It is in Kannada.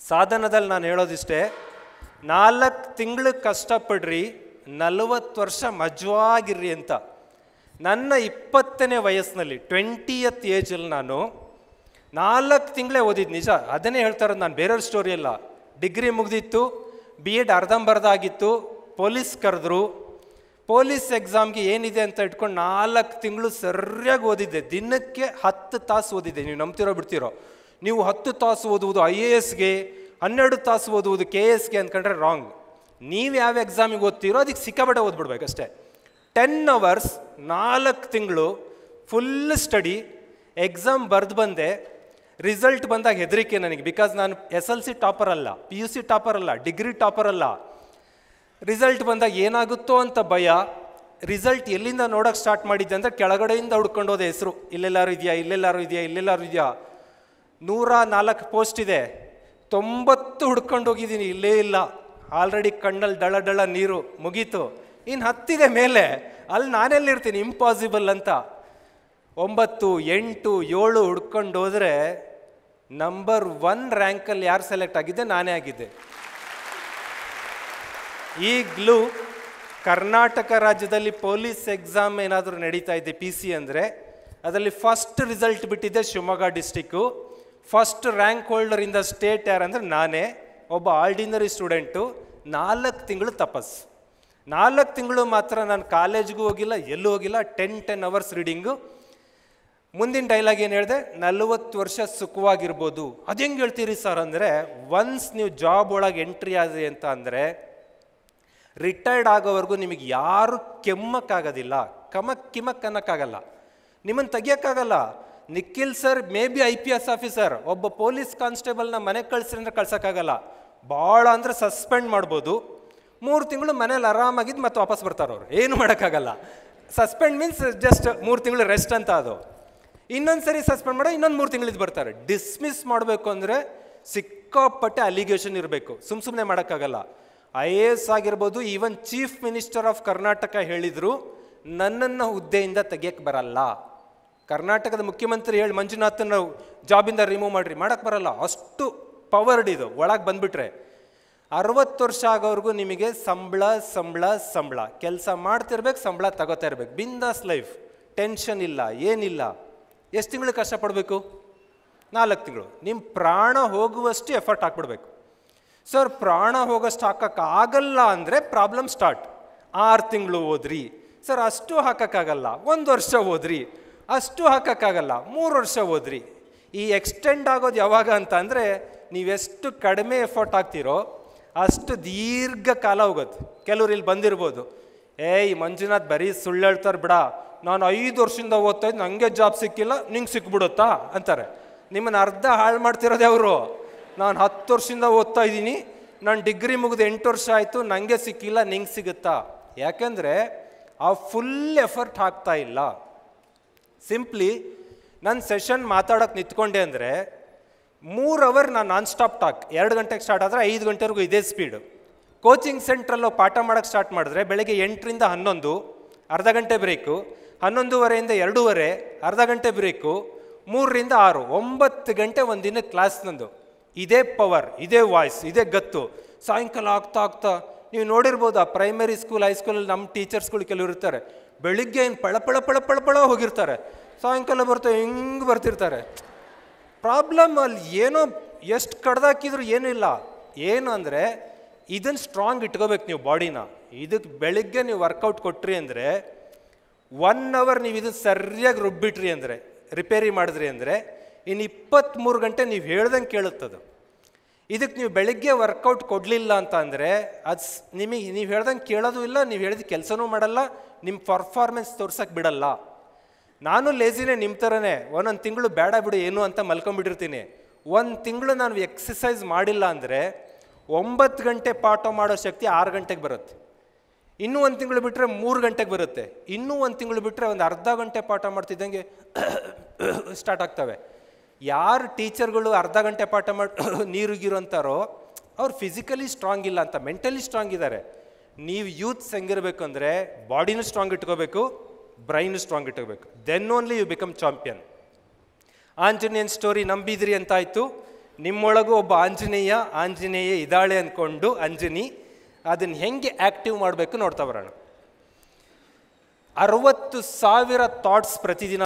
ಸಾಧನದಲ್ಲಿ ನಾನು ಹೇಳೋದಿಷ್ಟೇ, 4 ತಿಂಗಳು ಕಷ್ಟಪಡ್ರಿ, 40 ವರ್ಷ ಮಜವಾಗಿರ್ರಿ ಅಂತ. ನನ್ನ 20ನೇ ವಯಸ್ಸಿನಲ್ಲಿ 20th ಏಜಲ್ಲಿ ನಾನು 4 ತಿಂಗಳೇ ಓದಿದ್ದು ನಿಜ. ಅದನ್ನೇ ಹೇಳ್ತಾ ಇರೋದು ನಾನು, ಬೇರೆಯವ್ರ ಸ್ಟೋರಿ ಅಲ್ಲ. ಡಿಗ್ರಿ ಮುಗ್ದಿತ್ತು, B.Ed ಅರ್ಧಂಬರ್ಧ ಆಗಿತ್ತು, ಪೊಲೀಸ್ ಕರೆದ್ರು. ಪೊಲೀಸ್ ಎಕ್ಸಾಮ್ಗೆ ಏನಿದೆ ಅಂತ ಇಟ್ಕೊಂಡು 4 ತಿಂಗಳು ಸರಿಯಾಗಿ ಓದಿದ್ದೆ. ದಿನಕ್ಕೆ 10 ತಾಸು ಓದಿದ್ದೆ. ನೀವು ನಂಬ್ತಿರೋ ಬಿಡ್ತಿರೋ. ನೀವು 10 ತಾಸು ಓದುವುದು IASಗೆ, 12 ತಾಸು ಓದುವುದು KSಗೆ ಅಂದ್ಕೊಂಡ್ರೆ ರಾಂಗ್. ನೀವು ಯಾವ ಎಕ್ಸಾಮಿಗೆ ಓದ್ತೀರೋ ಅದಕ್ಕೆ ಸಿಕ್ಕಾಬಟ್ಟೆ ಓದ್ಬಿಡ್ಬೇಕಷ್ಟೇ. 10 hours 4 ತಿಂಗಳು ಫುಲ್ ಸ್ಟಡಿ. ಎಕ್ಸಾಮ್ ಬರೆದು ಬಂದೆ. ರಿಸಲ್ಟ್ ಬಂದಾಗ ಹೆದರಿಕೆ ನನಗೆ, ಬಿಕಾಸ್ ನಾನು SLC ಟಾಪರ್ ಅಲ್ಲ, PUC ಟಾಪರ್ ಅಲ್ಲ, ಡಿಗ್ರಿ ಟಾಪರ್ ಅಲ್ಲ. ರಿಸಲ್ಟ್ ಬಂದಾಗ ಏನಾಗುತ್ತೋ ಅಂತ ಭಯ. ರಿಸಲ್ಟ್ ಎಲ್ಲಿಂದ ನೋಡೋಕ್ಕೆ ಸ್ಟಾರ್ಟ್ ಮಾಡಿದ್ದೆ ಅಂದರೆ ಕೆಳಗಡೆಯಿಂದ ಹುಡ್ಕೊಂಡು ಹೋದೆ ಹೆಸರು. ಇಲ್ಲೆಲ್ಲಾರು ಇದೆಯಾ, ಇಲ್ಲೆಲ್ಲಾರು ಇದೆಯಾ, ಇಲ್ಲೆಲ್ಲಾರು ಇದೆಯಾ. 104 ಪೋಸ್ಟ್ ಇದೆ, 90 ಹುಡ್ಕೊಂಡು ಹೋಗಿದ್ದೀನಿ, ಇಲ್ಲೇ ಇಲ್ಲ. ಆಲ್ರೆಡಿ ಕಣ್ಣಲ್ಲಿ ಡಳ ಡಳ ನೀರು, ಮುಗೀತು. ಇನ್ನು 10 ಮೇಲೆ, ಅಲ್ಲಿ ನಾನೆಲ್ಲಿರ್ತೀನಿ, ಇಂಪಾಸಿಬಲ್ ಅಂತ. 9, 8, 7 ಹುಡ್ಕೊಂಡು ಹೋದರೆ ನಂಬರ್ 1 ರ್ಯಾಂಕಲ್ಲಿ ಯಾರು ಸೆಲೆಕ್ಟ್ ಆಗಿದ್ದೆ? ನಾನೇ ಆಗಿದ್ದೆ. ಈಗಲೂ ಕರ್ನಾಟಕ ರಾಜ್ಯದಲ್ಲಿ ಪೊಲೀಸ್ ಎಕ್ಸಾಮ್ ಏನಾದರೂ ನಡೀತಾ ಇದೆ PC ಅಂದರೆ, ಅದರಲ್ಲಿ ಫಸ್ಟ್ ರಿಸಲ್ಟ್ ಬಿಟ್ಟಿದ್ದೆ Shivamogga district. First rank holder in the state ಯಾರಂದರೆ ನಾನೇ, ಒಬ್ಬ ಆರ್ಡಿನರಿ ಸ್ಟೂಡೆಂಟು. 4 ತಿಂಗಳು ತಪಸ್ಸು. 4 ತಿಂಗಳು ಮಾತ್ರ ನಾನು ಕಾಲೇಜ್ಗೂ ಹೋಗಿಲ್ಲ, ಎಲ್ಲೂ ಹೋಗಿಲ್ಲ. 10 hours ರೀಡಿಂಗು. ಮುಂದಿನ ಡೈಲಾಗ್ ಏನು ಹೇಳಿದೆ? 40 ವರ್ಷ ಸುಖವಾಗಿರ್ಬೋದು. ಅದು ಹೆಂಗೆ ಹೇಳ್ತೀರಿ ಸರ್ ಅಂದರೆ, ಒನ್ಸ್ ನೀವು ಜಾಬ್ ಒಳಗೆ ಎಂಟ್ರಿ ಆದ್ರಿ ಅಂತ ಅಂದರೆ ರಿಟೈರ್ಡ್ ಆಗೋವರೆಗೂ ನಿಮಗೆ ಯಾರು ಕೆಮ್ಮಕ್ಕಾಗೋದಿಲ್ಲ, ಕಿಮಕ್ ಅನ್ನೋಕ್ಕಾಗಲ್ಲ, ನಿಮ್ಮನ್ನು ತೆಗಿಯೋಕ್ಕಾಗಲ್ಲ. Nikhil sir maybe IPS officer, ಒಬ್ಬ ಪೊಲೀಸ್ ಕಾನ್ಸ್ಟೇಬಲ್ನ ಮನೆಗೆ ಕಳಿಸ್ರಿ ಅಂದರೆ ಕಳ್ಸೋಕ್ಕಾಗಲ್ಲ. ಭಾಳ ಅಂದರೆ ಸಸ್ಪೆಂಡ್ ಮಾಡ್ಬೋದು. 3 ತಿಂಗಳು ಮನೇಲಿ ಆರಾಮಾಗಿದ್ದು ಮತ್ತೆ ವಾಪಸ್ ಬರ್ತಾರೆ ಅವರು, ಏನು ಮಾಡೋಕ್ಕಾಗಲ್ಲ. ಸಸ್ಪೆಂಡ್ ಮೀನ್ಸ್ ಜಸ್ಟ್ 3 ತಿಂಗಳು ರೆಸ್ಟ್ ಅಂತ. ಅದು ಇನ್ನೊಂದು ಸರಿ ಸಸ್ಪೆಂಡ್ ಮಾಡೋ, ಇನ್ನೊಂದು 3 ತಿಂಗಳಿದ್ದು ಬರ್ತಾರೆ. ಡಿಸ್ಮಿಸ್ ಮಾಡಬೇಕು ಅಂದರೆ ಸಿಕ್ಕಾಪಟ್ಟೆ ಅಲಿಗೇಷನ್ ಇರಬೇಕು, ಸುಮ್ಮನೆ ಮಾಡೋಕ್ಕಾಗಲ್ಲ. IAS ಆಗಿರ್ಬೋದು, even chief minister of Karnataka ಹೇಳಿದರು, ನನ್ನನ್ನು ಹುದ್ದೆಯಿಂದ ತೆಗಿಯಕ್ಕೆ ಬರಲ್ಲ. ಕರ್ನಾಟಕದ ಮುಖ್ಯಮಂತ್ರಿ ಹೇಳಿ ಮಂಜುನಾಥನ ಜಾಬಿಂದ ರಿಮೂವ್ ಮಾಡಿರಿ, ಮಾಡೋಕ್ಕೆ ಬರಲ್ಲ. ಅಷ್ಟು ಪವರ್ಡ್ ಇದು. ಒಳಗೆ ಬಂದುಬಿಟ್ರೆ 60 ವರ್ಷ ಆಗೋವರೆಗೂ ನಿಮಗೆ ಸಂಬಳ ಸಂಬಳ ಸಂಬಳ, ಕೆಲಸ ಮಾಡ್ತಿರ್ಬೇಕು, ಸಂಬಳ ತಗೋತಾ ಇರ್ಬೇಕು. ಬಿಂದಾಸ್ ಲೈಫ್, ಟೆನ್ಷನ್ ಇಲ್ಲ, ಏನಿಲ್ಲ. ಎಷ್ಟು ತಿಂಗಳು ಕಷ್ಟಪಡಬೇಕು? 4 ತಿಂಗಳು. ನಿಮ್ಮ ಪ್ರಾಣ ಹೋಗುವಷ್ಟು ಎಫರ್ಟ್ ಹಾಕ್ಬಿಡ್ಬೇಕು. ಸರ್ ಪ್ರಾಣ ಹೋಗೋಷ್ಟು ಹಾಕೋಕ್ಕಾಗಲ್ಲ ಅಂದರೆ ಪ್ರಾಬ್ಲಮ್ ಸ್ಟಾರ್ಟ್. 6 ತಿಂಗಳು ಓದ್ರಿ ಸರ್, ಅಷ್ಟು ಹಾಕೋಕ್ಕಾಗಲ್ಲ. 1 ವರ್ಷ ಓದ್ರಿ, ಅಷ್ಟು ಹಾಕೋಕ್ಕಾಗಲ್ಲ. 3 ವರ್ಷ ಓದ್ರಿ. ಈ ಎಕ್ಸ್ಟೆಂಡ್ ಆಗೋದು ಯಾವಾಗ ಅಂತ ಅಂದರೆ, ನೀವೆಷ್ಟು ಕಡಿಮೆ ಎಫರ್ಟ್ ಹಾಕ್ತಿರೋ ಅಷ್ಟು ದೀರ್ಘ ಕಾಲ ಹೋಗುತ್ತೆ. ಕೆಲವ್ರು ಇಲ್ಲಿ ಬಂದಿರ್ಬೋದು, ಏಯ್ ಮಂಜುನಾಥ್ ಬರೀ ಸುಳ್ಳು ಹೇಳ್ತಾರೆ ಬಿಡ, ನಾನು 5 ವರ್ಷದಿಂದ ಓದ್ತಾ ಇದ್ದು ನನಗೆ ಜಾಬ್ ಸಿಕ್ಕಿಲ್ಲ, ನಿಂಗೆ ಸಿಕ್ಬಿಡುತ್ತಾ ಅಂತಾರೆ. ನಿಮ್ಮನ್ನು ಅರ್ಧ ಹಾಳು ಮಾಡ್ತಿರೋದೇ ಅವರು. ನಾನು 10 ವರ್ಷದಿಂದ ಓದ್ತಾ ಇದ್ದೀನಿ, ನಾನು ಡಿಗ್ರಿ ಮುಗಿದು 8 ವರ್ಷ ಆಯಿತು, ನನಗೆ ಸಿಕ್ಕಿಲ್ಲ, ನಿಂಗೆ ಸಿಗುತ್ತಾ? ಯಾಕೆಂದರೆ ಆ ಫುಲ್ ಎಫರ್ಟ್ ಹಾಕ್ತಾ ಇಲ್ಲ. ಸಿಂಪ್ಲಿ ನನ್ನ ಸೆಷನ್ ಮಾತಾಡೋಕ್ಕೆ ನಿಂತ್ಕೊಂಡೆ ಅಂದರೆ 3 hour ನಾನು ನಾನ್ ಸ್ಟಾಪ್ ಟಾಕ್. 2 ಗಂಟೆಗೆ ಸ್ಟಾರ್ಟ್ ಆದರೆ 5 ಗಂಟೆವರೆಗೂ ಇದೇ ಸ್ಪೀಡು. ಕೋಚಿಂಗ್ ಸೆಂಟ್ರಲ್ಲೋ ಪಾಠ ಮಾಡೋಕ್ಕೆ ಸ್ಟಾರ್ಟ್ ಮಾಡಿದ್ರೆ ಬೆಳಗ್ಗೆ 8ರಿಂದ 11, ಅರ್ಧ ಗಂಟೆ ಬ್ರೇಕು. 11:30ಯಿಂದ 2:30, ಅರ್ಧ ಗಂಟೆ ಬ್ರೇಕು. 3ರಿಂದ 6, 9 ಗಂಟೆ ಒಂದು ದಿನಕ್ಕೆ ಕ್ಲಾಸ್ ನಂದು. ಇದೇ ಪವರ್, ಇದೇ ವಾಯ್ಸ್, ಇದೇ ಗತ್ತು. ಸಾಯಂಕಾಲ ಆಗ್ತಾ ಆಗ್ತಾ ನೀವು ನೋಡಿರ್ಬೋದು, ಆ ಪ್ರೈಮರಿ ಸ್ಕೂಲ್, ಹೈಸ್ಕೂಲಲ್ಲಿ ನಮ್ಮ ಟೀಚರ್ಸ್ಗಳು ಕೆಲವರು ಇರ್ತಾರೆ, ಬೆಳಿಗ್ಗೆ ಏನು ಪಳ ಹೋಗಿರ್ತಾರೆ, ಸಾಯಂಕಾಲ ಹಿಂಗೆ ಬರ್ತಿರ್ತಾರೆ. ಪ್ರಾಬ್ಲಮ್ ಅಲ್ಲಿ ಏನೋ ಎಷ್ಟು ಕಡ್ದಾಕಿದ್ರು ಏನೂ ಇಲ್ಲ. ಏನು ಅಂದರೆ ಇದನ್ನು ಸ್ಟ್ರಾಂಗ್ ಇಟ್ಕೋಬೇಕು ನೀವು ಬಾಡಿನ. ಇದಕ್ಕೆ ಬೆಳಿಗ್ಗೆ ನೀವು ವರ್ಕೌಟ್ ಕೊಟ್ರಿ ಅಂದರೆ 1 hour ನೀವು ಇದನ್ನು ಸರಿಯಾಗಿ ರುಬ್ಬಿಟ್ರಿ ಅಂದರೆ, ರಿಪೇರಿ ಮಾಡಿದ್ರಿ ಅಂದರೆ, ಇನ್ನು 23 ಗಂಟೆ ನೀವು ಹೇಳ್ದಂಗೆ ಕೇಳುತ್ತದು. ಇದಕ್ಕೆ ನೀವು ಬೆಳಿಗ್ಗೆ ವರ್ಕೌಟ್ ಕೊಡಲಿಲ್ಲ ಅಂತ ಅಂದರೆ ಅದು ನಿಮಗೆ ನೀವು ಹೇಳ್ದಂಗೆ ಕೇಳೋದು ಇಲ್ಲ, ನೀವು ಹೇಳಿದ ಕೆಲಸನೂ ಮಾಡಲ್ಲ, ನಿಮ್ಮ ಪರ್ಫಾರ್ಮೆನ್ಸ್ ತೋರ್ಸೋಕ್ಕೆ ಬಿಡಲ್ಲ. ನಾನು ಲೇಸಿನೇ ನಿಮ್ಮ ಥರನೇ. 1 ತಿಂಗಳು ಬೇಡ ಬಿಡು ಏನು ಅಂತ ಮಲ್ಕೊಂಡ್ಬಿಟ್ಟಿರ್ತೀನಿ. 1 ತಿಂಗಳು ನಾನು ಎಕ್ಸಸೈಸ್ ಮಾಡಿಲ್ಲ ಅಂದರೆ 9 ಗಂಟೆ ಪಾಠ ಮಾಡೋ ಶಕ್ತಿ 6 ಗಂಟೆಗೆ ಬರುತ್ತೆ. ಇನ್ನೂ 1 ತಿಂಗಳು ಬಿಟ್ಟರೆ 3 ಗಂಟೆಗೆ ಬರುತ್ತೆ. ಇನ್ನೂ 1 ತಿಂಗಳು ಬಿಟ್ಟರೆ ಒಂದು ಅರ್ಧ ಗಂಟೆ ಪಾಠ ಮಾಡ್ತಿದ್ದಂಗೆ ಸ್ಟಾರ್ಟ್ ಆಗ್ತವೆ. ಯಾರು ಟೀಚರ್ಗಳು ಅರ್ಧ ಗಂಟೆ ಪಾಠ ಮಾಡಿ ನೀರುಗಿರು ಅಂತಾರೋ ಅವ್ರು ಫಿಸಿಕಲಿ ಸ್ಟ್ರಾಂಗ್ ಇಲ್ಲ ಅಂತ, ಮೆಂಟಲಿ ಸ್ಟ್ರಾಂಗ್ ಇದ್ದಾರೆ. ನೀವು ಯೂತ್ಸ್ ಹೆಂಗಿರಬೇಕು ಅಂದರೆ ಬಾಡಿನೂ ಸ್ಟ್ರಾಂಗ್ ಇಟ್ಕೋಬೇಕು, ಬ್ರೈನು ಸ್ಟ್ರಾಂಗ್ ಇಟ್ಕೋಬೇಕು. Then only you become champion. ಆಂಜನೇಯನ್ ಸ್ಟೋರಿ ನಂಬಿದ್ರಿ ಅಂತ ಆಯಿತು. ನಿಮ್ಮೊಳಗೂ ಒಬ್ಬ ಆಂಜನೇಯ ಇದ್ದಾಳೆ ಅಂದ್ಕೊಂಡು ಅಂಜನಿ ಅದನ್ನು ಹೆಂಗೆ ಆ್ಯಕ್ಟಿವ್ ಮಾಡಬೇಕು ನೋಡ್ತಾ ಬರೋಣ. 60,000 ಥಾಟ್ಸ್ ಪ್ರತಿದಿನ